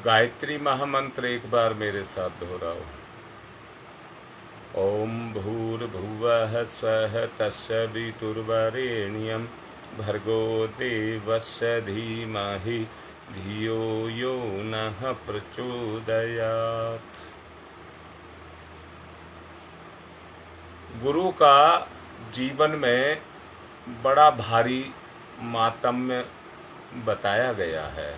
गायत्री महामंत्र एक बार मेरे साथ दोहराओ। ओम भूर्भुवः स्वः तस्य वितुर्वरेण्यं भर्गो देवस्य धीमहि धियो यो नः प्रचोदयात्। गुरु का जीवन में बड़ा भारी मातम्य बताया गया है।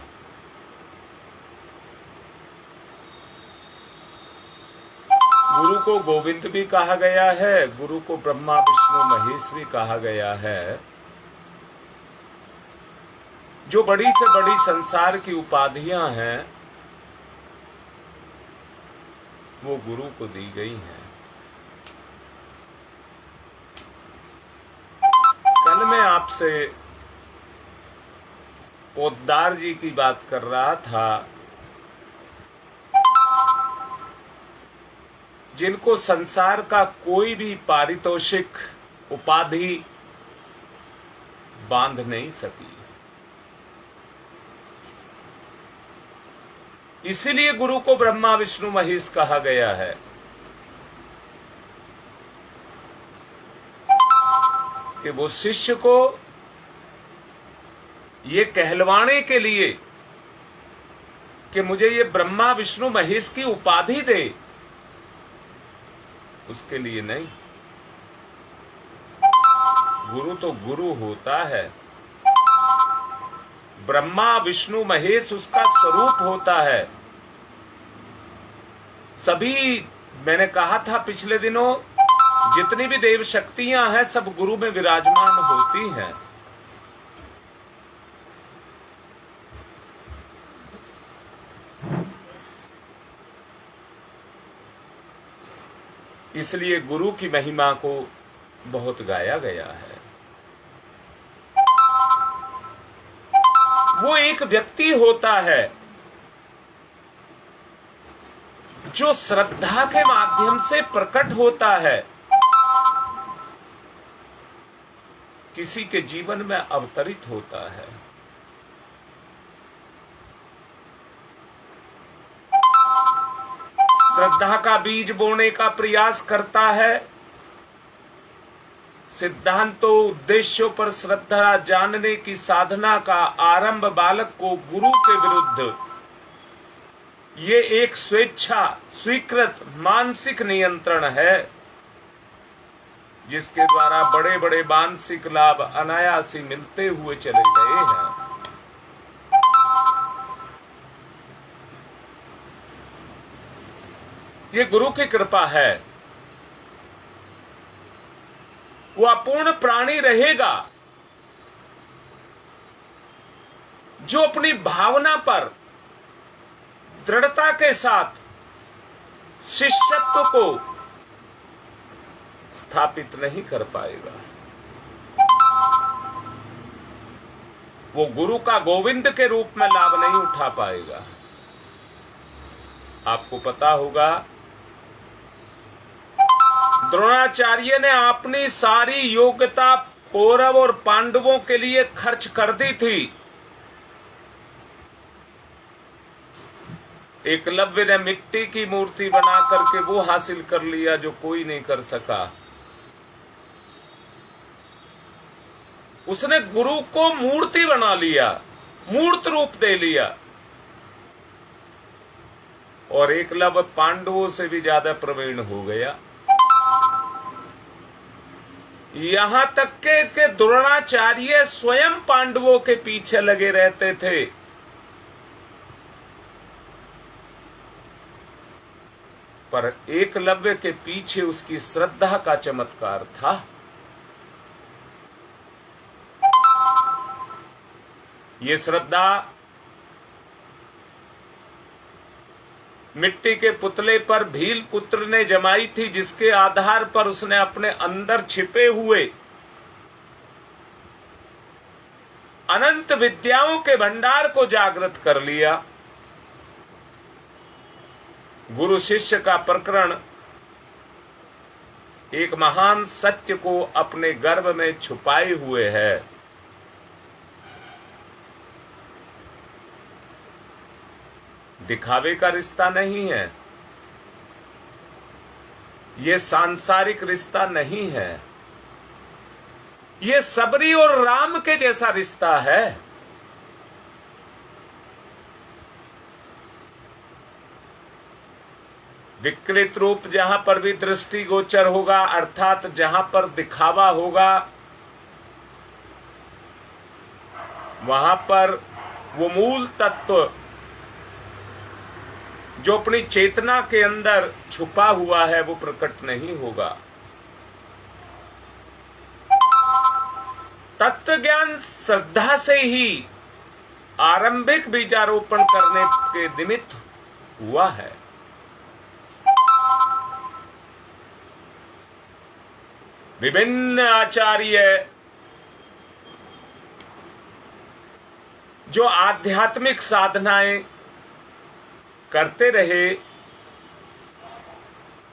गुरु को गोविंद भी कहा गया है, गुरु को ब्रह्मा विष्णु महेश भी कहा गया है। जो बड़ी से बड़ी संसार की उपाधियां हैं वो गुरु को दी गई हैं। कल मैं आपसे पोद्दार जी की बात कर रहा था, जिनको संसार का कोई भी पारितोषिक उपाधि बांध नहीं सकी। इसीलिए गुरु को ब्रह्मा विष्णु महेश कहा गया है। कि वो शिष्य को ये कहलवाने के लिए कि मुझे ये ब्रह्मा विष्णु महेश की उपाधि दे, उसके लिए नहीं। गुरु तो गुरु होता है, ब्रह्मा विष्णु महेश उसका स्वरूप होता है। सभी, मैंने कहा था पिछले दिनों, जितनी भी देव शक्तियां हैं सब गुरु में विराजमान होती हैं। इसलिए गुरु की महिमा को बहुत गाया गया है। वो एक व्यक्ति होता है जो श्रद्धा के माध्यम से प्रकट होता है, किसी के जीवन में अवतरित होता है। श्रद्धा का बीज बोने का प्रयास करता है। सिद्धांतों उद्देश्यों पर श्रद्धा जानने की साधना का आरंभ बालक को गुरु के विरुद्ध ये एक स्वेच्छा स्वीकृत मानसिक नियंत्रण है, जिसके द्वारा बड़े बड़े मानसिक लाभ अनायास ही मिलते हुए चले गए हैं। ये गुरु की कृपा है। वो अपूर्ण प्राणी रहेगा जो अपनी भावना पर दृढ़ता के साथ शिष्यत्व को स्थापित नहीं कर पाएगा। वो गुरु का गोविंद के रूप में लाभ नहीं उठा पाएगा। आपको पता होगा, द्रोणाचार्य ने अपनी सारी योग्यता कौरव और पांडवों के लिए खर्च कर दी थी। एकलव्य ने मिट्टी की मूर्ति बना करके वो हासिल कर लिया जो कोई नहीं कर सका। उसने गुरु को मूर्ति बना लिया, मूर्त रूप दे लिया, और एकलव्य पांडवों से भी ज्यादा प्रवीण हो गया। यहां तक के द्रोणाचार्य स्वयं पांडवों के पीछे लगे रहते थे। पर एकलव्य के पीछे उसकी श्रद्धा का चमत्कार था। ये श्रद्धा मिट्टी के पुतले पर भील पुत्र ने जमाई थी, जिसके आधार पर उसने अपने अंदर छिपे हुए अनंत विद्याओं के भंडार को जागृत कर लिया। गुरु शिष्य का प्रकरण एक महान सत्य को अपने गर्भ में छुपाए हुए है। दिखावे का रिश्ता नहीं है, ये सांसारिक रिश्ता नहीं है, ये सबरी और राम के जैसा रिश्ता है। विकृत रूप जहां पर भी दृष्टिगोचर होगा, अर्थात जहां पर दिखावा होगा, वहां पर वो मूल तत्व जो अपनी चेतना के अंदर छुपा हुआ है वो प्रकट नहीं होगा। तत्व ज्ञान श्रद्धा से ही आरंभिक बीजारोपण करने के निमित्त हुआ है। विभिन्न आचार्य जो आध्यात्मिक साधनाएं करते रहे,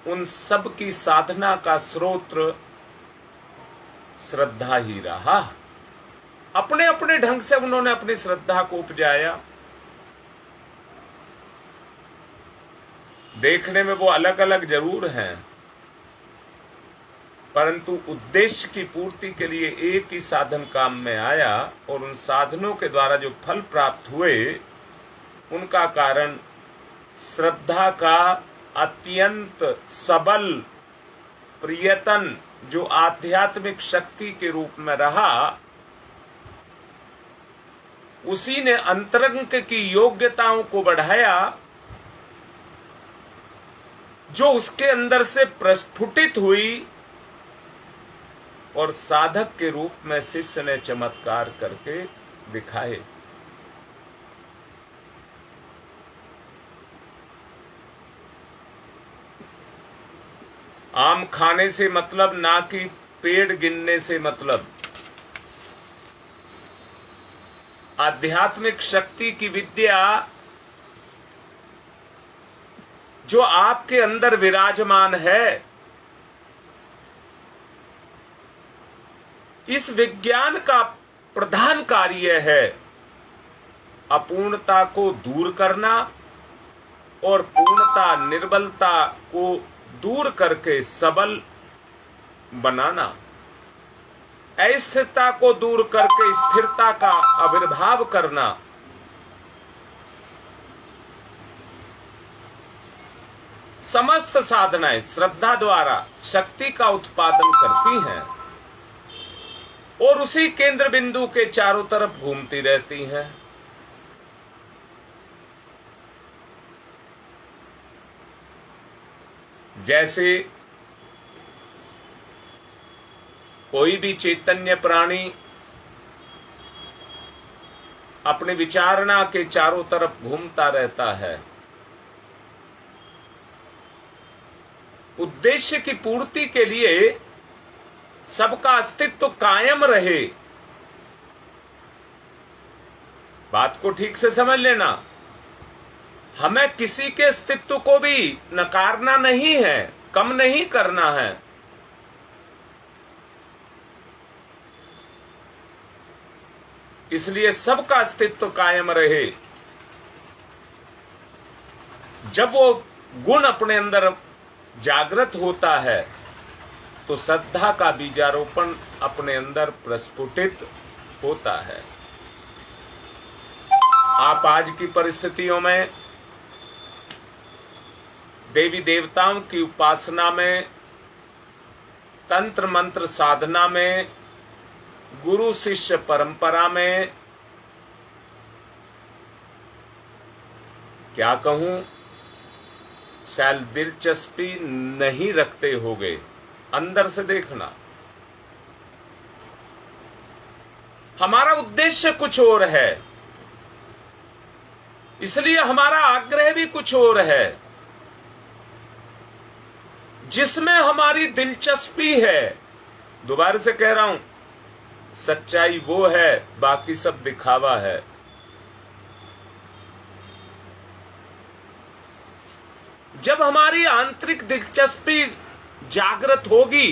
उन सब की साधना का स्रोत श्रद्धा ही रहा। अपने अपने ढंग से उन्होंने अपनी श्रद्धा को उपजाया। देखने में वो अलग अलग जरूर हैं, परंतु उद्देश्य की पूर्ति के लिए एक ही साधन काम में आया, और उन साधनों के द्वारा जो फल प्राप्त हुए उनका कारण श्रद्धा का अत्यंत सबल प्रियतन जो आध्यात्मिक शक्ति के रूप में रहा, उसी ने अंतरंग की योग्यताओं को बढ़ाया, जो उसके अंदर से प्रस्फुटित हुई, और साधक के रूप में शिष्य ने चमत्कार करके दिखाए। आम खाने से मतलब ना कि पेड़ गिनने से मतलब। आध्यात्मिक शक्ति की विद्या जो आपके अंदर विराजमान है, इस विज्ञान का प्रधान कार्य है अपूर्णता को दूर करना और पूर्णता निर्बलता को दूर करके सबल बनाना, अस्थिरता को दूर करके स्थिरता का आविर्भाव करना। समस्त साधनाएं श्रद्धा द्वारा शक्ति का उत्पादन करती हैं और उसी केंद्र बिंदु के चारों तरफ घूमती रहती हैं। जैसे कोई भी चैतन्य प्राणी अपनी विचारणा के चारों तरफ घूमता रहता है, उद्देश्य की पूर्ति के लिए सबका अस्तित्व कायम रहे। बात को ठीक से समझ लेना, हमें किसी के अस्तित्व को भी नकारना नहीं है, कम नहीं करना है। इसलिए सबका अस्तित्व कायम रहे। जब वो गुण अपने अंदर जागृत होता है तो श्रद्धा का बीजारोपण अपने अंदर प्रस्फुटित होता है। आप आज की परिस्थितियों में देवी देवताओं की उपासना में, तंत्र मंत्र साधना में, गुरु शिष्य परंपरा में क्या कहूं, शायद दिलचस्पी नहीं रखते होगे। अंदर से देखना, हमारा उद्देश्य कुछ और है, इसलिए हमारा आग्रह भी कुछ और है। जिसमें हमारी दिलचस्पी है, दोबारा से कह रहा हूं, सच्चाई वो है, बाकी सब दिखावा है। जब हमारी आंतरिक दिलचस्पी जागृत होगी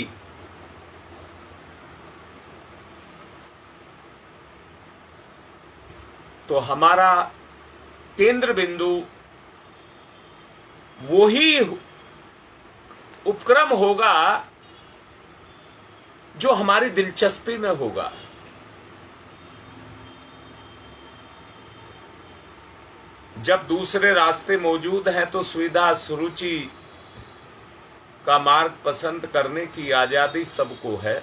तो हमारा केंद्र बिंदु वो ही उपक्रम होगा जो हमारी दिलचस्पी में होगा। जब दूसरे रास्ते मौजूद हैं तो सुविधा सुरुचि का मार्ग पसंद करने की आजादी सबको है।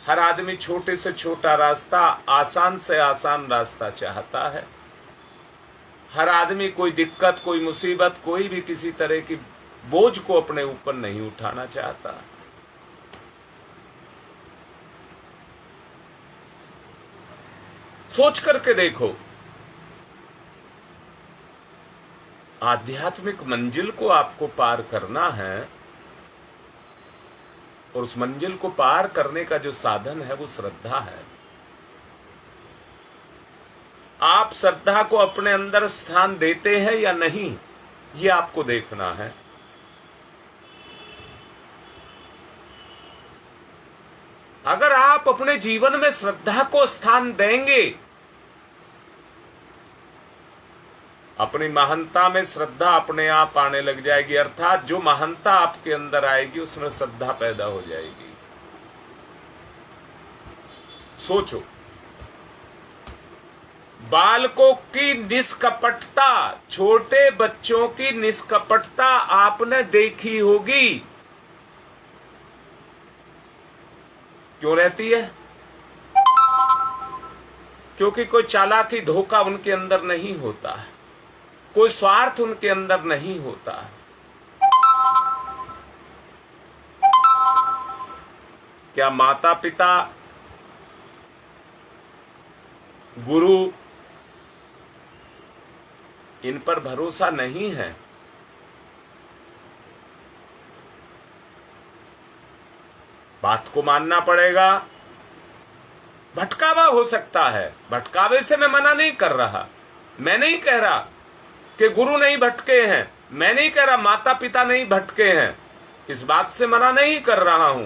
हर आदमी छोटे से छोटा रास्ता, आसान से आसान रास्ता चाहता है। हर आदमी कोई दिक्कत, कोई मुसीबत, कोई भी किसी तरह की बोझ को अपने ऊपर नहीं उठाना चाहता। सोच करके देखो, आध्यात्मिक मंजिल को आपको पार करना है और उस मंजिल को पार करने का जो साधन है वो श्रद्धा है। आप श्रद्धा को अपने अंदर स्थान देते हैं या नहीं, ये आपको देखना है। अगर आप अपने जीवन में श्रद्धा को स्थान देंगे, अपनी महानता में श्रद्धा अपने आप आने लग जाएगी। अर्थात जो महानता आपके अंदर आएगी उसमें श्रद्धा पैदा हो जाएगी। सोचो, बालकों की निष्कपटता, छोटे बच्चों की निष्कपटता आपने देखी होगी। क्यों रहती है? क्योंकि कोई चालाकी, धोखा उनके अंदर नहीं होता है, कोई स्वार्थ उनके अंदर नहीं होता। क्या माता पिता, गुरु, इन पर भरोसा नहीं है? बात को मानना पड़ेगा। भटकावा हो सकता है, भटकावे से मैं मना नहीं कर रहा। मैं नहीं कह रहा कि गुरु नहीं भटके हैं, मैं नहीं कह रहा माता पिता नहीं भटके हैं, इस बात से मना नहीं कर रहा हूं,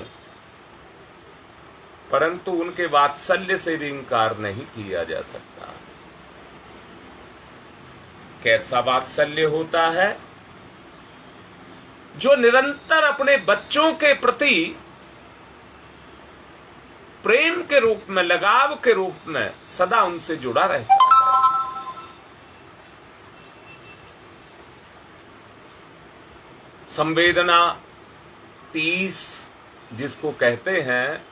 परंतु उनके वात्सल्य से भी इंकार नहीं किया जा सकता। कैसा वात्सल्य होता है? जो निरंतर अपने बच्चों के प्रति प्रेम के रूप में, लगाव के रूप में सदा उनसे जुड़ा रहता है। संवेदना 30 जिसको कहते हैं,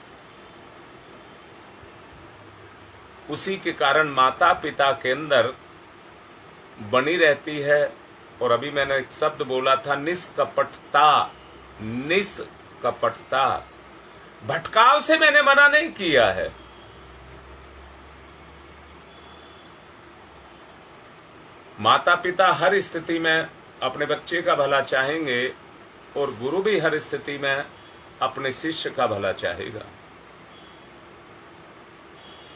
उसी के कारण माता पिता के अंदर बनी रहती है। और अभी मैंने एक शब्द बोला था, निष्कपटता। निष्कपटता, भटकाव से मैंने मना नहीं किया है। माता पिता हर स्थिति में अपने बच्चे का भला चाहेंगे और गुरु भी हर स्थिति में अपने शिष्य का भला चाहेगा।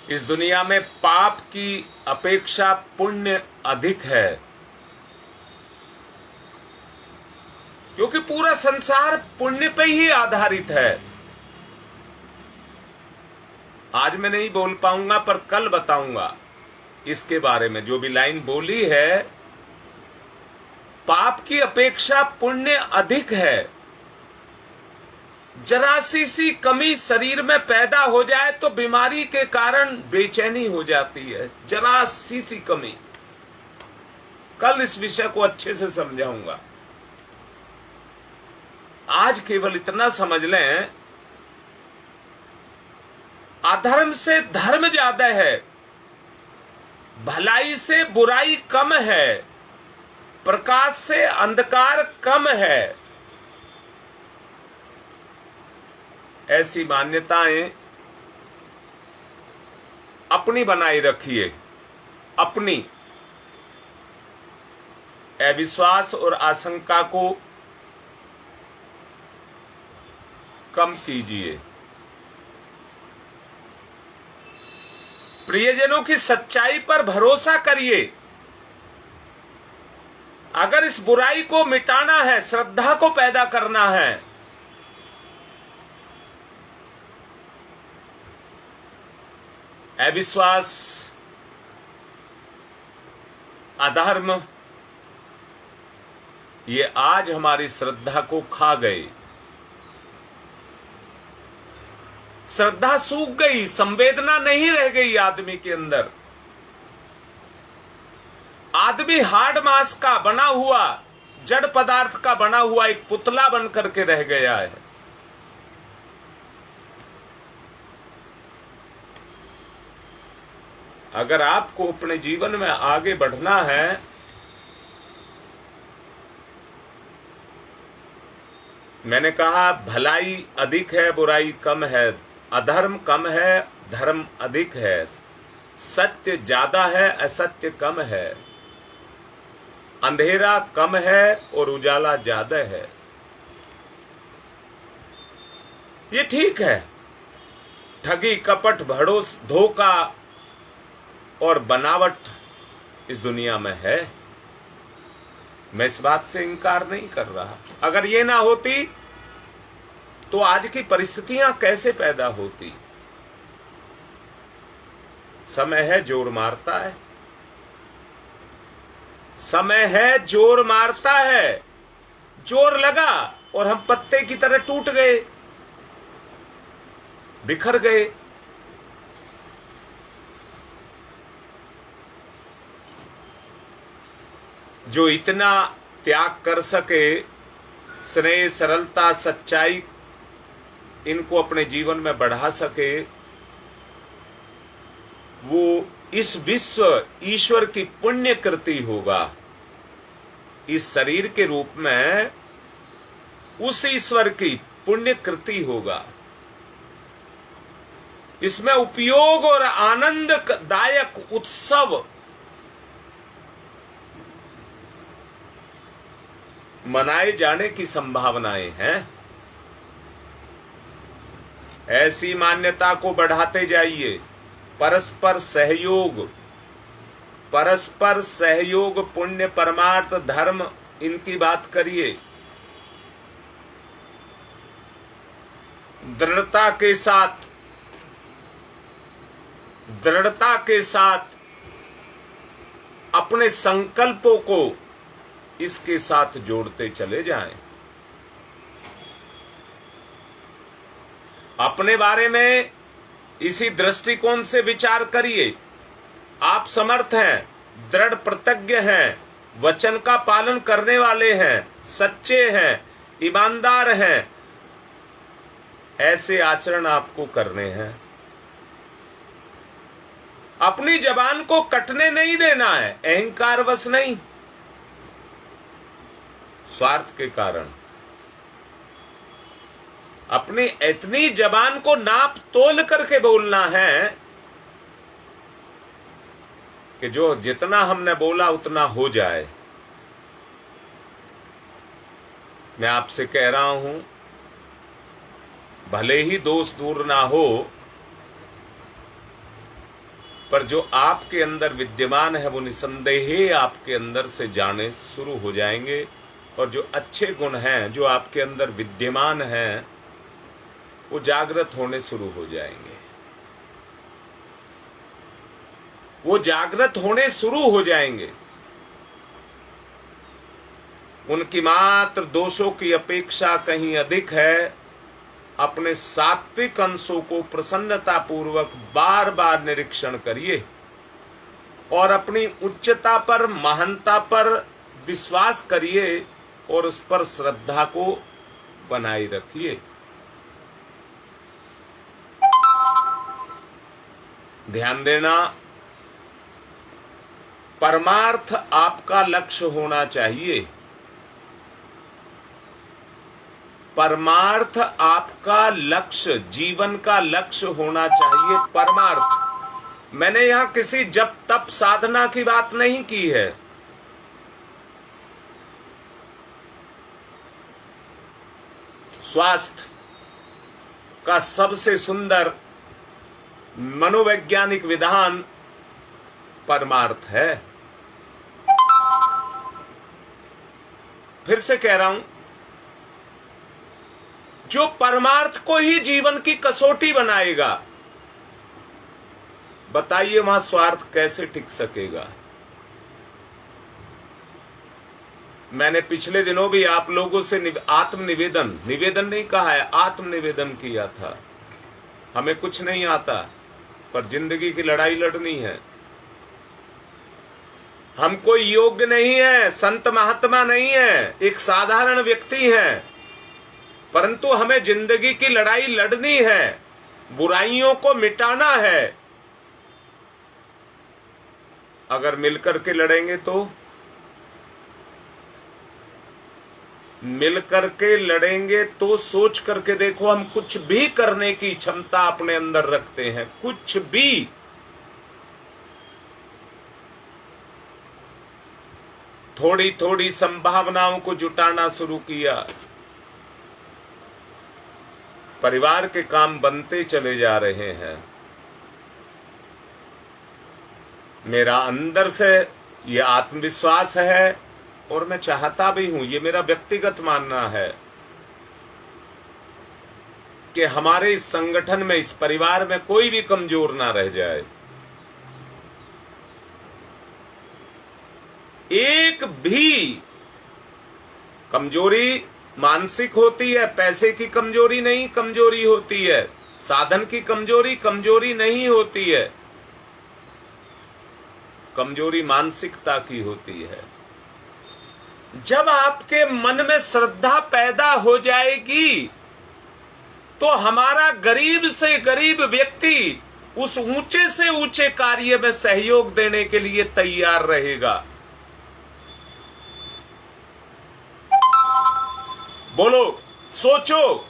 इस दुनिया में पाप की अपेक्षा पुण्य अधिक है, क्योंकि पूरा संसार पुण्य पे ही आधारित है। आज मैं नहीं बोल पाऊंगा, पर कल बताऊंगा इसके बारे में। जो भी लाइन बोली है, पाप की अपेक्षा पुण्य अधिक है। जरा सी कमी शरीर में पैदा हो जाए तो बीमारी के कारण बेचैनी हो जाती है। जरा सी कमी। कल इस विषय को अच्छे से समझाऊंगा। आज केवल इतना समझ लें, अधर्म से धर्म ज्यादा है, भलाई से बुराई कम है, प्रकाश से अंधकार कम है। ऐसी मान्यताएं अपनी बनाई रखिए। अपनी अविश्वास और आशंका को कम कीजिए। प्रियजनों की सच्चाई पर भरोसा करिए। अगर इस बुराई को मिटाना है, श्रद्धा को पैदा करना है, अविश्वास, अधर्म, ये आज हमारी श्रद्धा को खा गए। श्रद्धा सूख गई, संवेदना नहीं रह गई आदमी के अंदर। आदमी हार्ड मास का बना हुआ, जड़ पदार्थ का बना हुआ एक पुतला बन करके रह गया है। अगर आपको अपने जीवन में आगे बढ़ना है, मैंने कहा भलाई अधिक है, बुराई कम है, अधर्म कम है, धर्म अधिक है, सत्य ज्यादा है, असत्य कम है, अंधेरा कम है और उजाला ज्यादा है। ये ठीक है। ठगी, कपट, भड़ोस, धोखा और बनावट इस दुनिया में है। मैं इस बात से इनकार नहीं कर रहा। अगर ये ना होती तो आज की परिस्थितियां कैसे पैदा होती। समय है, जोर मारता है। समय है, जोर मारता है। जोर लगा और हम पत्ते की तरह टूट गए, बिखर गए। जो इतना त्याग कर सके, स्नेह, सरलता, सच्चाई इनको अपने जीवन में बढ़ा सके, वो इस विश्व ईश्वर की पुण्य कृति होगा। इस शरीर के रूप में उस ईश्वर की पुण्य कृति होगा। इसमें उपयोग और आनंददायक उत्सव मनाए जाने की संभावनाएं हैं। ऐसी मान्यता को बढ़ाते जाइए। परस्पर सहयोग, पुण्य, परमार्थ, धर्म, इनकी बात करिए। दृढ़ता के साथ अपने संकल्पों को इसके साथ जोड़ते चले जाएं। अपने बारे में इसी दृष्टिकोण से विचार करिए। आप समर्थ हैं, दृढ़ प्रतिज्ञ हैं, वचन का पालन करने वाले हैं, सच्चे हैं, ईमानदार हैं। ऐसे आचरण आपको करने हैं। अपनी जबान को कटने नहीं देना है, अहंकारवश नहीं, स्वार्थ के कारण। अपनी इतनी जबान को नाप तोल करके बोलना है कि जो जितना हमने बोला उतना हो जाए। मैं आपसे कह रहा हूं, भले ही दोष दूर ना हो, पर जो आपके अंदर विद्यमान है वो निसंदेह आपके अंदर से जाने शुरू हो जाएंगे। और जो अच्छे गुण हैं जो आपके अंदर विद्यमान हैं वो जागृत होने शुरू हो जाएंगे। वो जागृत होने शुरू हो जाएंगे। उनकी मात्र दोषों की अपेक्षा कहीं अधिक है। अपने सात्विक अंशों को प्रसन्नता पूर्वक बार बार निरीक्षण करिए और अपनी उच्चता पर, महानता पर विश्वास करिए और उस पर श्रद्धा को बनाए रखिए। ध्यान देना, परमार्थ आपका लक्ष्य होना चाहिए। परमार्थ आपका लक्ष्य, जीवन का लक्ष्य होना चाहिए। परमार्थ, मैंने यहां किसी जप तप साधना की बात नहीं की है। स्वास्थ्य का सबसे सुंदर मनोवैज्ञानिक विधान परमार्थ है। फिर से कह रहा हूं, जो परमार्थ को ही जीवन की कसौटी बनाएगा, बताइए वहां स्वार्थ कैसे टिक सकेगा। मैंने पिछले दिनों भी आप लोगों से निवेदन नहीं कहा है, आत्मनिवेदन किया था। हमें कुछ नहीं आता, पर जिंदगी की लड़ाई लड़नी है। हम कोई योग्य नहीं है, संत महात्मा नहीं है, एक साधारण व्यक्ति हैं, परंतु हमें जिंदगी की लड़ाई लड़नी है, बुराइयों को मिटाना है। अगर मिलकर के लड़ेंगे तो सोच करके देखो, हम कुछ भी करने की क्षमता अपने अंदर रखते हैं, कुछ भी। थोड़ी थोड़ी संभावनाओं को जुटाना शुरू किया, परिवार के काम बनते चले जा रहे हैं। मेरा अंदर से ये आत्मविश्वास है और मैं चाहता भी हूं, ये मेरा व्यक्तिगत मानना है कि हमारे इस संगठन में, इस परिवार में कोई भी कमजोर ना रह जाए। एक भी कमजोरी मानसिक होती है, पैसे की कमजोरी नहीं कमजोरी होती है, साधन की कमजोरी नहीं होती है, कमजोरी मानसिकता की होती है। जब आपके मन में श्रद्धा पैदा हो जाएगी तो हमारा गरीब से गरीब व्यक्ति उस ऊंचे से ऊंचे कार्य में सहयोग देने के लिए तैयार रहेगा। बोलो, सोचो,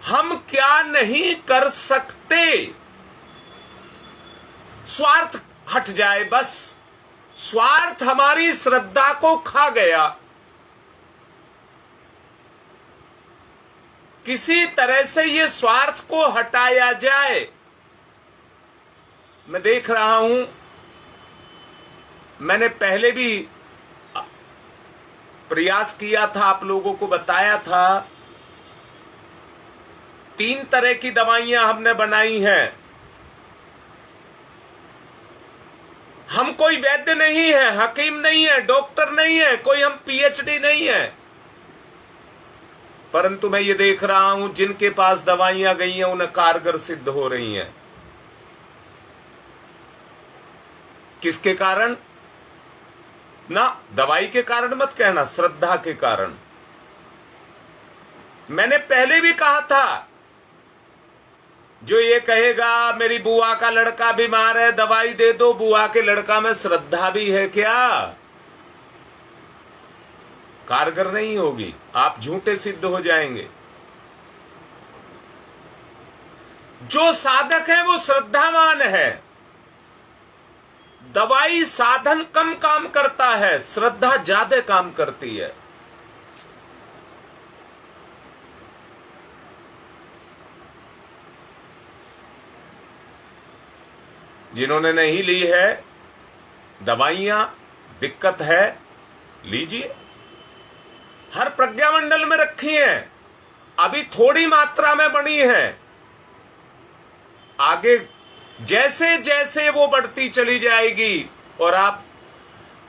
हम क्या नहीं कर सकते। स्वार्थ हट जाए, बस स्वार्थ हमारी श्रद्धा को खा गया। किसी तरह से ये स्वार्थ को हटाया जाए। मैं देख रहा हूं, मैंने पहले भी प्रयास किया था, आप लोगों को बताया था, 3 तरह की दवाइयां हमने बनाई हैं। हम कोई वैद्य नहीं है, हकीम नहीं है, डॉक्टर नहीं है, कोई हम पीएचडी नहीं है, परंतु मैं ये देख रहा हूं जिनके पास दवाइयां गई हैं उन्हें कारगर सिद्ध हो रही हैं। किसके कारण? ना, दवाई के कारण मत कहना, श्रद्धा के कारण। मैंने पहले भी कहा था, जो ये कहेगा मेरी बुआ का लड़का बीमार है दवाई दे दो, बुआ के लड़का में श्रद्धा भी है क्या? कारगर नहीं होगी, आप झूठे सिद्ध हो जाएंगे। जो साधक है वो श्रद्धावान है। दवाई साधन कम काम करता है, श्रद्धा ज्यादा काम करती है। जिन्होंने नहीं ली है दवाइयां, दिक्कत है, लीजिए। हर प्रज्ञा मंडल में रखी हैं, अभी थोड़ी मात्रा में बनी है, आगे जैसे जैसे वो बढ़ती चली जाएगी और आप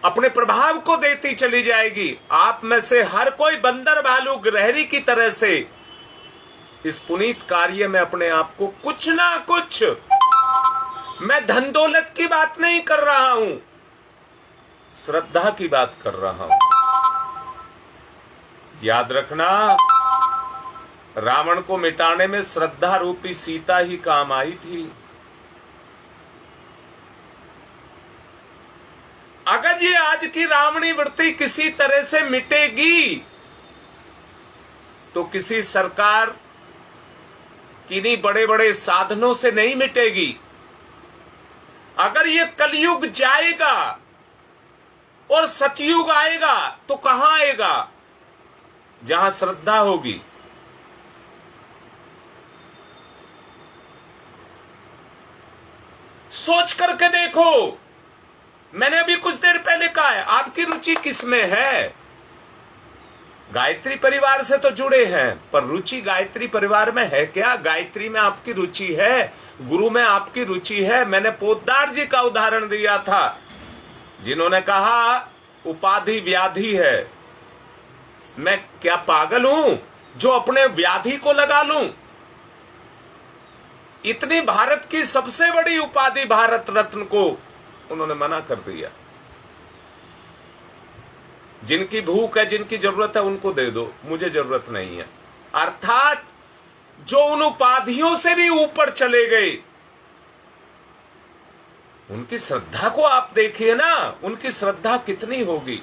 अपने प्रभाव को देती चली जाएगी, आप में से हर कोई बंदर भालू गिरहरी की तरह से इस पुनीत कार्य में अपने आप को कुछ ना कुछ, मैं धन दौलत की बात नहीं कर रहा हूं, श्रद्धा की बात कर रहा हूं। याद रखना, रावण को मिटाने में श्रद्धा रूपी सीता ही काम आई थी। अगर ये आज की रावणी वृत्ति किसी तरह से मिटेगी तो किसी सरकार किन्हीं बड़े बड़े साधनों से नहीं मिटेगी। अगर ये कलयुग जाएगा और सतयुग आएगा तो कहां आएगा? जहां श्रद्धा होगी। सोच करके देखो, मैंने अभी कुछ देर पहले कहा है, आपकी रुचि किसमें है? गायत्री परिवार से तो जुड़े हैं, पर रुचि गायत्री परिवार में है क्या? गायत्री में आपकी रुचि है, गुरु में आपकी रुचि है? मैंने पोद्दार जी का उदाहरण दिया था, जिन्होंने कहा उपाधि व्याधि है। मैं क्या पागल हूं जो अपने व्याधि को लगा लूं? इतनी भारत की सबसे बड़ी उपाधि भारत रत्न को उन्होंने मना कर दिया। जिनकी भूख है, जिनकी जरूरत है, उनको दे दो, मुझे जरूरत नहीं है। अर्थात जो उन उपाधियों से भी ऊपर चले गए, उनकी श्रद्धा को आप देखिए ना, उनकी श्रद्धा कितनी होगी।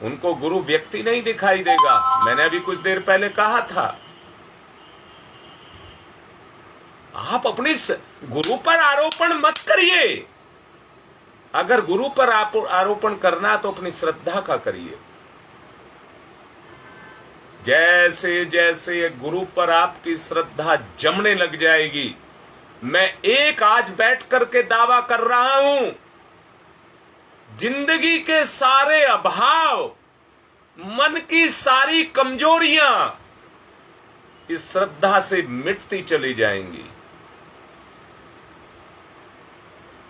उनको गुरु व्यक्ति नहीं दिखाई देगा। मैंने अभी कुछ देर पहले कहा था, आप अपनी गुरु पर आरोपण मत करिए। अगर गुरु पर आरोपण करना तो अपनी श्रद्धा का करिए। जैसे जैसे गुरु पर आपकी श्रद्धा जमने लग जाएगी, मैं एक आज बैठ करके दावा कर रहा हूं, जिंदगी के सारे अभाव, मन की सारी कमजोरियां इस श्रद्धा से मिटती चली जाएंगी।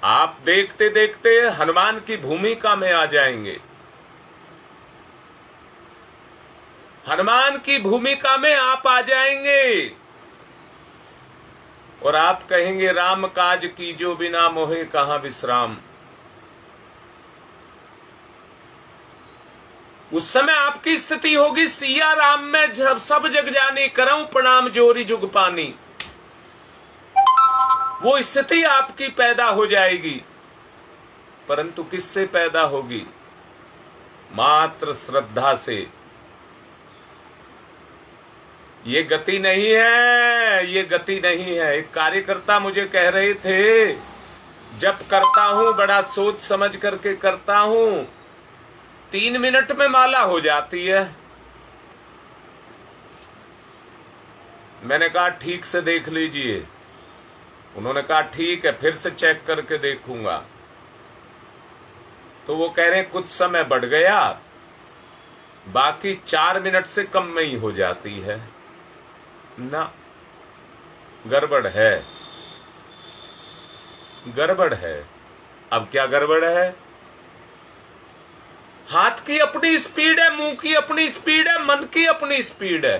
आप देखते देखते हनुमान की भूमिका में आ जाएंगे। हनुमान की भूमिका में आप आ जाएंगे और आप कहेंगे, राम काज कीजो बिना मोहे कहां विश्राम। उस समय आपकी स्थिति होगी, सिया राम में जब सब जग जानी, करऊं प्रणाम जोरी जुग पानी। वो स्थिति आपकी पैदा हो जाएगी, परंतु किससे पैदा होगी? मात्र श्रद्धा से। ये गति नहीं है, ये गति नहीं है। एक कार्यकर्ता मुझे कह रहे थे, जब करता हूं बड़ा सोच समझ करके करता हूं, 3 मिनट में माला हो जाती है। मैंने कहा ठीक से देख लीजिए। उन्होंने कहा ठीक है, फिर से चेक करके देखूंगा। तो वो कह रहे हैं कुछ समय बढ़ गया, बाकी 4 मिनट से कम में ही हो जाती है ना। गड़बड़ है, गड़बड़ है। अब क्या गड़बड़ है? हाथ की अपनी स्पीड है, मुंह की अपनी स्पीड है, मन की अपनी स्पीड है।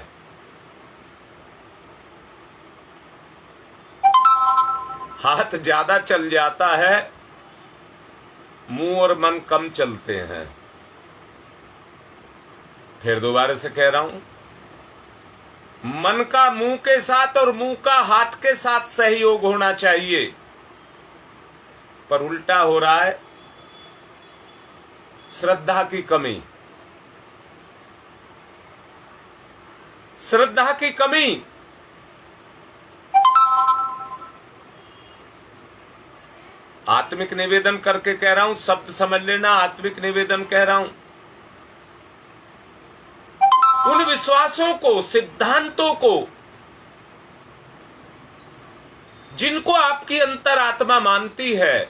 हाथ ज्यादा चल जाता है, मुंह और मन कम चलते हैं। फिर दोबारा से कह रहा हूं, मन का मुंह के साथ और मुंह का हाथ के साथ सहयोग होना चाहिए, पर उल्टा हो रहा है। श्रद्धा की कमी, श्रद्धा की कमी। आत्मिक निवेदन करके कह रहा हूं, शब्द समझ लेना, आत्मिक निवेदन कह रहा हूं। उन विश्वासों को, सिद्धांतों को, जिनको आपकी अंतरात्मा मानती है,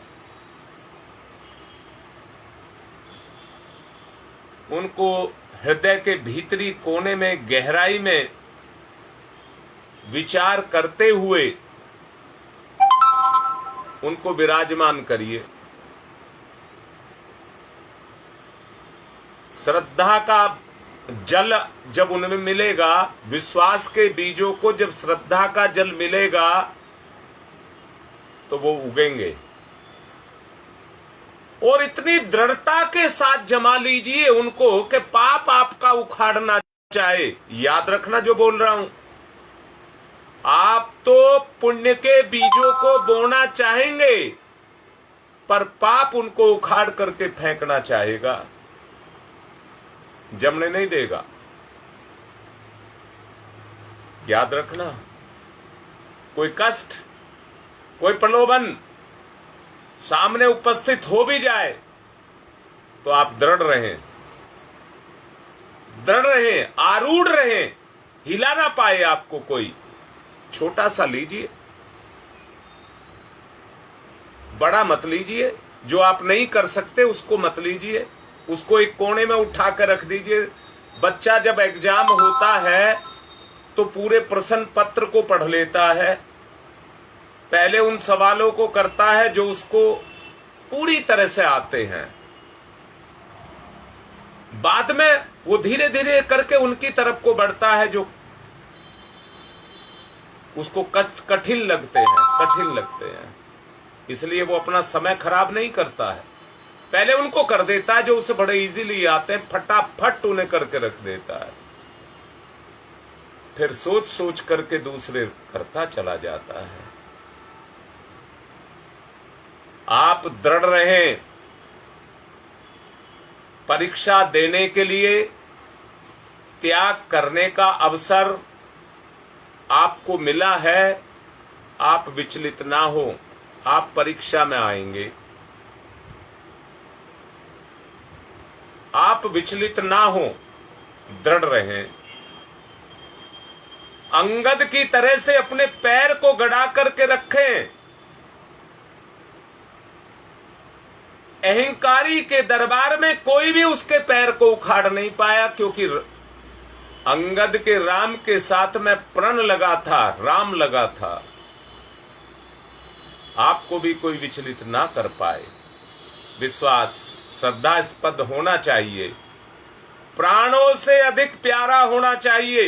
उनको हृदय के भीतरी कोने में, गहराई में विचार करते हुए उनको विराजमान करिए। श्रद्धा का जल जब उनमें मिलेगा, विश्वास के बीजों को जब श्रद्धा का जल मिलेगा, तो वो उगेंगे। और इतनी दृढ़ता के साथ जमा लीजिए उनको कि पाप आपका उखाड़ना चाहे। याद रखना जो बोल रहा हूं, आप तो पुण्य के बीजों को बोना चाहेंगे, पर पाप उनको उखाड़ करके फेंकना चाहेगा, जमने नहीं देगा। याद रखना, कोई कष्ट, कोई प्रलोभन सामने उपस्थित हो भी जाए तो आप दृढ़ रहें, दृढ़ रहें, आरूढ़ रहें, हिला ना पाए आपको कोई। छोटा सा लीजिए, बड़ा मत लीजिए। जो आप नहीं कर सकते उसको मत लीजिए, उसको एक कोने में उठा कर रख दीजिए। बच्चा जब एग्जाम होता है तो पूरे प्रश्न पत्र को पढ़ लेता है, पहले उन सवालों को करता है जो उसको पूरी तरह से आते हैं, बाद में वो धीरे धीरे करके उनकी तरफ को बढ़ता है जो उसको कठिन लगते हैं। इसलिए वो अपना समय खराब नहीं करता है, पहले उनको कर देता है जो उसे बड़े इजीली आते हैं, फटाफट उन्हें करके रख देता है, फिर सोच सोच करके दूसरे करता चला जाता है। आप दृढ़ रहें। परीक्षा देने के लिए त्याग करने का अवसर आपको मिला है, आप विचलित ना हो। आप परीक्षा में आएंगे, आप विचलित ना हो, दृढ़ रहें। अंगद की तरह से अपने पैर को गड़ा करके रखें। अहंकारी के दरबार में कोई भी उसके पैर को उखाड़ नहीं पाया, क्योंकि अंगद के राम के साथ में प्रण लगा था, राम लगा था। आपको भी कोई विचलित ना कर पाए। विश्वास श्रद्धास्पद होना चाहिए, प्राणों से अधिक प्यारा होना चाहिए।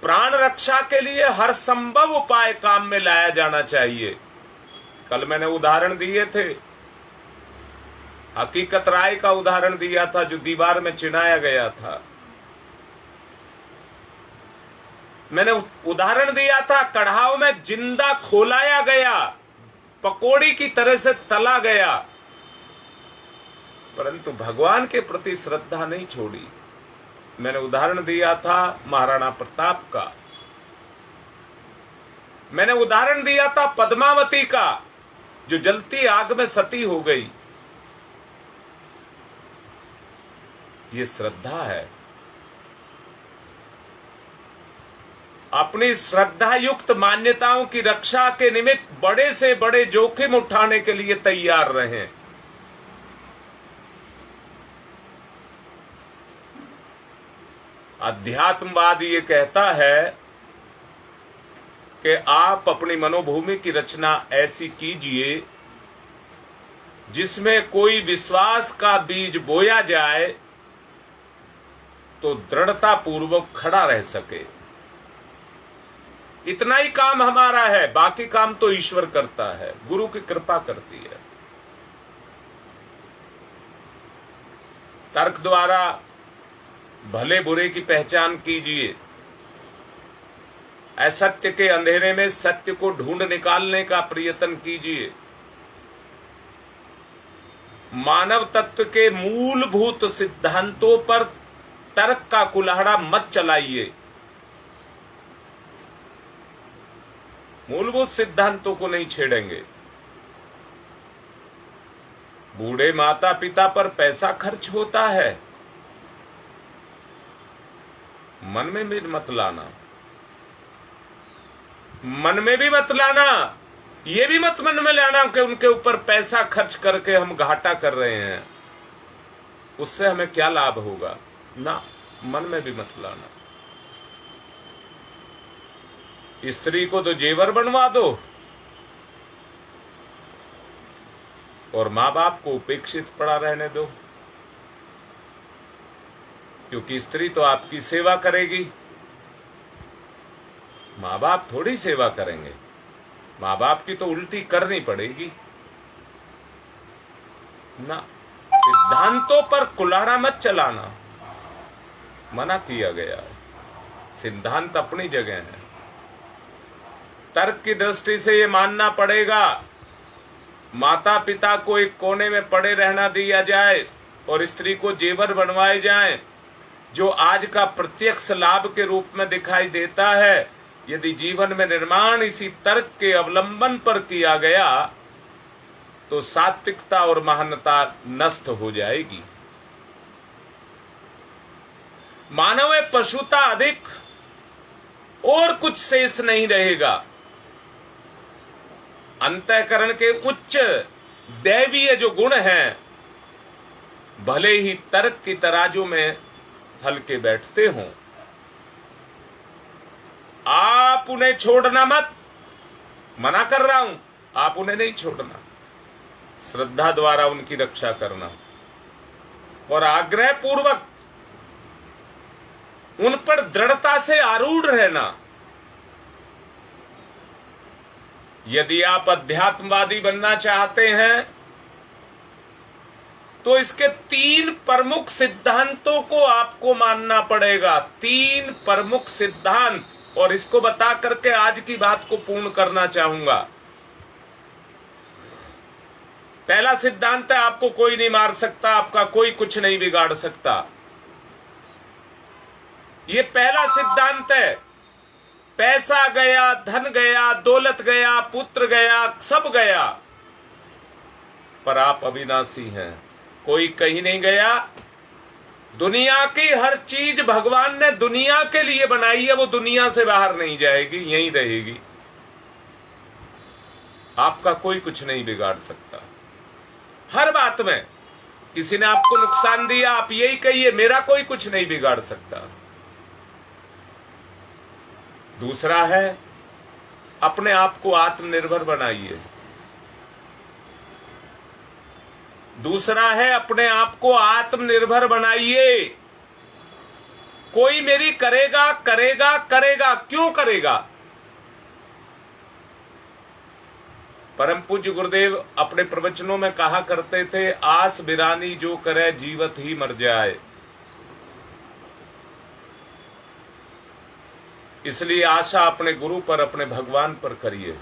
प्राण रक्षा के लिए हर संभव उपाय काम में लाया जाना चाहिए। कल मैंने उदाहरण दिए थे, हकीकत राय का उदाहरण दिया था जो दीवार में चिनाया गया था। मैंने उदाहरण दिया था कढ़ाव में जिंदा खोलाया गया, पकोड़ी की तरह से तला गया, परंतु भगवान के प्रति श्रद्धा नहीं छोड़ी। मैंने उदाहरण दिया था महाराणा प्रताप का, मैंने उदाहरण दिया था पद्मावती का जो जलती आग में सती हो गई। ये श्रद्धा है। अपनी श्रद्धा युक्त मान्यताओं की रक्षा के निमित्त बड़े से बड़े जोखिम उठाने के लिए तैयार रहें। अध्यात्मवाद ये कहता है कि आप अपनी मनोभूमि की रचना ऐसी कीजिए जिसमें कोई विश्वास का बीज बोया जाए तो दृढ़ता पूर्वक खड़ा रह सके। इतना ही काम हमारा है, बाकी काम तो ईश्वर करता है, गुरु की कृपा करती है। तर्क द्वारा भले बुरे की पहचान कीजिए। असत्य के अंधेरे में सत्य को ढूंढ निकालने का प्रयत्न कीजिए। मानव तत्व के मूलभूत सिद्धांतों पर तर्क का कुल्हाड़ा मत चलाइए। मूलभूत सिद्धांतों को नहीं छेड़ेंगे। बूढ़े माता पिता पर पैसा खर्च होता है, मन में भी मत लाना, मन में भी मत लाना। ये भी मत मन में लाना कि उनके ऊपर पैसा खर्च करके हम घाटा कर रहे हैं, उससे हमें क्या लाभ होगा ना, मन में भी मत लाना। स्त्री को तो जेवर बनवा दो और मां बाप को उपेक्षित पड़ा रहने दो, क्योंकि स्त्री तो आपकी सेवा करेगी, मां बाप थोड़ी सेवा करेंगे। मां बाप की तो उल्टी करनी पड़ेगी ना। सिद्धांतों पर कुल्हाड़ा मत चलाना, मना किया गया है। सिद्धांत अपनी जगह है। तर्क की दृष्टि से ये मानना पड़ेगा माता पिता को एक कोने में पड़े रहना दिया जाए और स्त्री को जेवर बनवाए जाएं, जो आज का प्रत्यक्ष लाभ के रूप में दिखाई देता है। यदि जीवन में निर्माण इसी तर्क के अवलंबन पर किया गया तो सात्विकता और महानता नष्ट हो जाएगी। मानव में पशुता अधिक और कुछ शेष नहीं रहेगा। अंतःकरण के उच्च दैवीय जो गुण हैं भले ही तर्क की तराजू में हल्के बैठते हों, आप उन्हें छोड़ना मत। मना कर रहा हूं, आप उन्हें नहीं छोड़ना, श्रद्धा द्वारा उनकी रक्षा करना। और आग्रह पूर्वक उन पर दृढ़ता से आरूढ़ रहना। यदि आप अध्यात्मवादी बनना चाहते हैं तो इसके 3 प्रमुख सिद्धांतों को आपको मानना पड़ेगा। 3 प्रमुख सिद्धांत, और इसको बता करके आज की बात को पूर्ण करना चाहूंगा। पहला सिद्धांत है, आपको कोई नहीं मार सकता, आपका कोई कुछ नहीं बिगाड़ सकता। ये पहला सिद्धांत है। पैसा गया, धन गया, दौलत गया, पुत्र गया, सब गया, पर आप अविनाशी हैं। कोई कहीं नहीं गया। दुनिया की हर चीज भगवान ने दुनिया के लिए बनाई है, वो दुनिया से बाहर नहीं जाएगी, यहीं रहेगी। आपका कोई कुछ नहीं बिगाड़ सकता। हर बात में किसी ने आपको नुकसान दिया, आप यही कहिए मेरा कोई कुछ नहीं बिगाड़ सकता। दूसरा है, अपने आप को आत्मनिर्भर बनाइए। दूसरा है, अपने आप को आत्मनिर्भर बनाइए। कोई मेरी करेगा करेगा करेगा, क्यों करेगा? परम पूज्य गुरुदेव अपने प्रवचनों में कहा करते थे, आस बिरानी जो करे जीवत ही मर जाए। इसलिए आशा अपने गुरु पर, अपने भगवान पर करिए।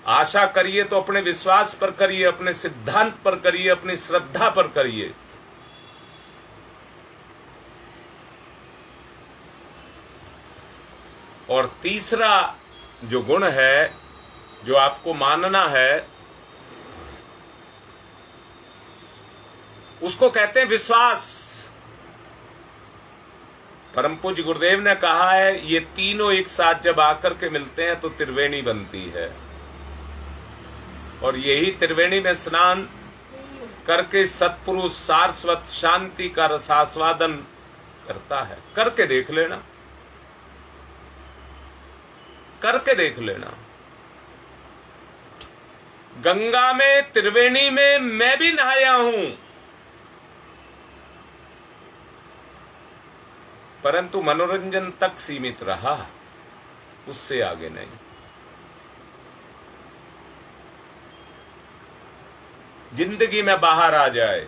आशा करिए तो अपने विश्वास पर करिए, अपने सिद्धांत पर करिए, अपनी श्रद्धा पर करिए। और तीसरा जो गुण है, जो आपको मानना है, उसको कहते हैं विश्वास। परम पूज्य गुरुदेव ने कहा है, ये तीनों एक साथ जब आकर के मिलते हैं तो त्रिवेणी बनती है। और यही त्रिवेणी में स्नान करके सत्पुरुष सारस्वत शांति का रसास्वादन करता है। करके देख लेना, करके देख लेना। गंगा में, त्रिवेणी में मैं भी नहाया हूं, परंतु मनोरंजन तक सीमित रहा, उससे आगे नहीं। जिंदगी में बाहर आ जाए,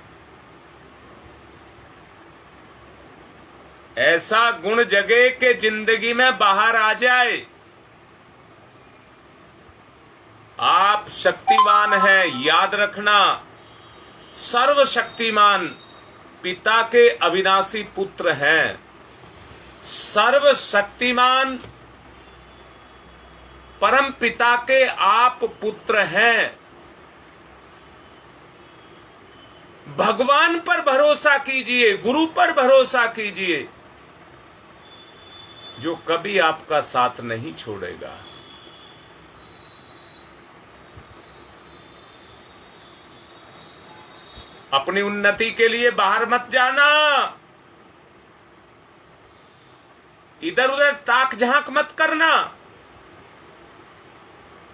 ऐसा गुण जगे कि जिंदगी में बाहर आ जाए। आप शक्तिवान हैं, याद रखना। सर्वशक्तिमान पिता के अविनाशी पुत्र हैं। सर्वशक्तिमान परम पिता के आप पुत्र हैं। भगवान पर भरोसा कीजिए, गुरु पर भरोसा कीजिए, जो कभी आपका साथ नहीं छोड़ेगा। अपनी उन्नति के लिए बाहर मत जाना, इधर उधर ताक झांक मत करना।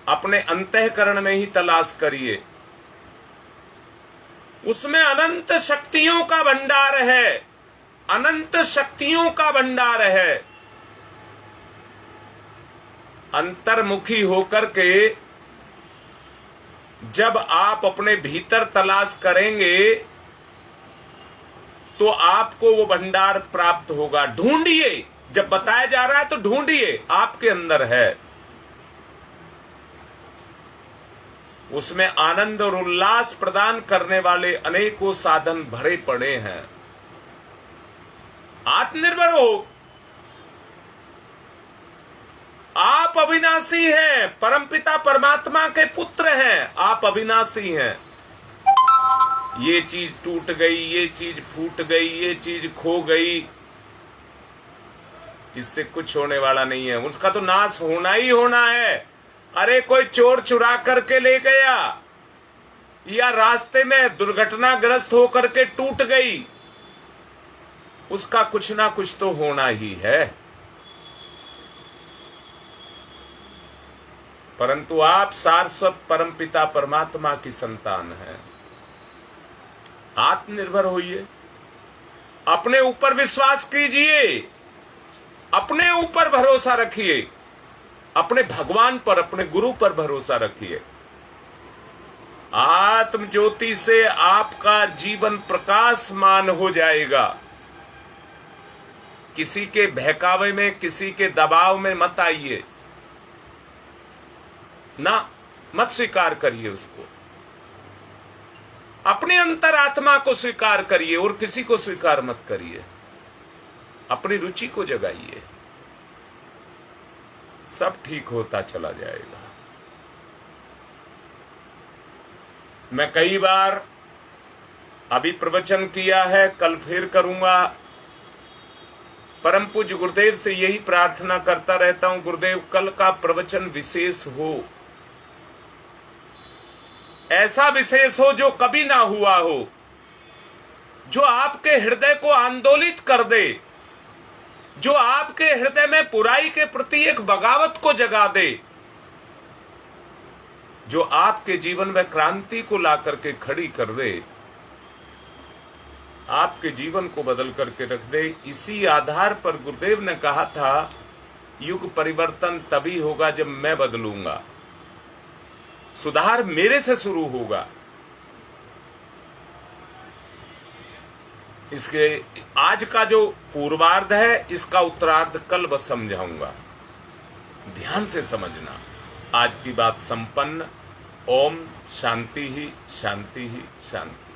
अपने अंतःकरण में ही तलाश करिए, उसमें अनंत शक्तियों का भंडार है, अनंत शक्तियों का भंडार है। अंतर्मुखी होकर के जब आप अपने भीतर तलाश करेंगे तो आपको वो भंडार प्राप्त होगा। ढूंढिए, जब बताया जा रहा है तो ढूंढिए, आपके अंदर है। उसमें आनंद और उल्लास प्रदान करने वाले अनेकों साधन भरे पड़े हैं। आत्मनिर्भर हो। आप अविनाशी हैं, परमपिता परमात्मा के पुत्र हैं, आप अविनाशी हैं। ये चीज टूट गई, ये चीज फूट गई, ये चीज खो गई, इससे कुछ होने वाला नहीं है। उसका तो नाश होना ही होना है। अरे कोई चोर चुरा करके ले गया या रास्ते में दुर्घटनाग्रस्त होकर के टूट गई, उसका कुछ ना कुछ तो होना ही है। परंतु आप सारस्वत परमपिता परमात्मा की संतान हैं। आत्मनिर्भर होइए, अपने ऊपर विश्वास कीजिए, अपने ऊपर भरोसा रखिए, अपने भगवान पर, अपने गुरु पर भरोसा रखिए। आत्म ज्योति से आपका जीवन प्रकाशमान हो जाएगा। किसी के बहकावे में, किसी के दबाव में मत आइए ना, मत स्वीकार करिए उसको। अपने अंतरात्मा को स्वीकार करिए और किसी को स्वीकार मत करिए। अपनी रुचि को जगाइए, सब ठीक होता चला जाएगा। मैं कई बार अभी प्रवचन किया है, कल फिर करूंगा। परम पूज्य गुरुदेव से यही प्रार्थना करता रहता हूं, गुरुदेव कल का प्रवचन विशेष हो, ऐसा विशेष हो जो कभी ना हुआ हो, जो आपके हृदय को आंदोलित कर दे, जो आपके हृदय में बुराई के प्रति एक बगावत को जगा दे, जो आपके जीवन में क्रांति को ला करके खड़ी कर दे, आपके जीवन को बदल करके रख दे। इसी आधार पर गुरुदेव ने कहा था, युग परिवर्तन तभी होगा जब मैं बदलूंगा, सुधार मेरे से शुरू होगा। इसके आज का जो पूर्वार्ध है, इसका उत्तरार्ध कल बस समझाऊंगा, ध्यान से समझना। आज की बात संपन्न। ओम शांति ही शांति ही शांति।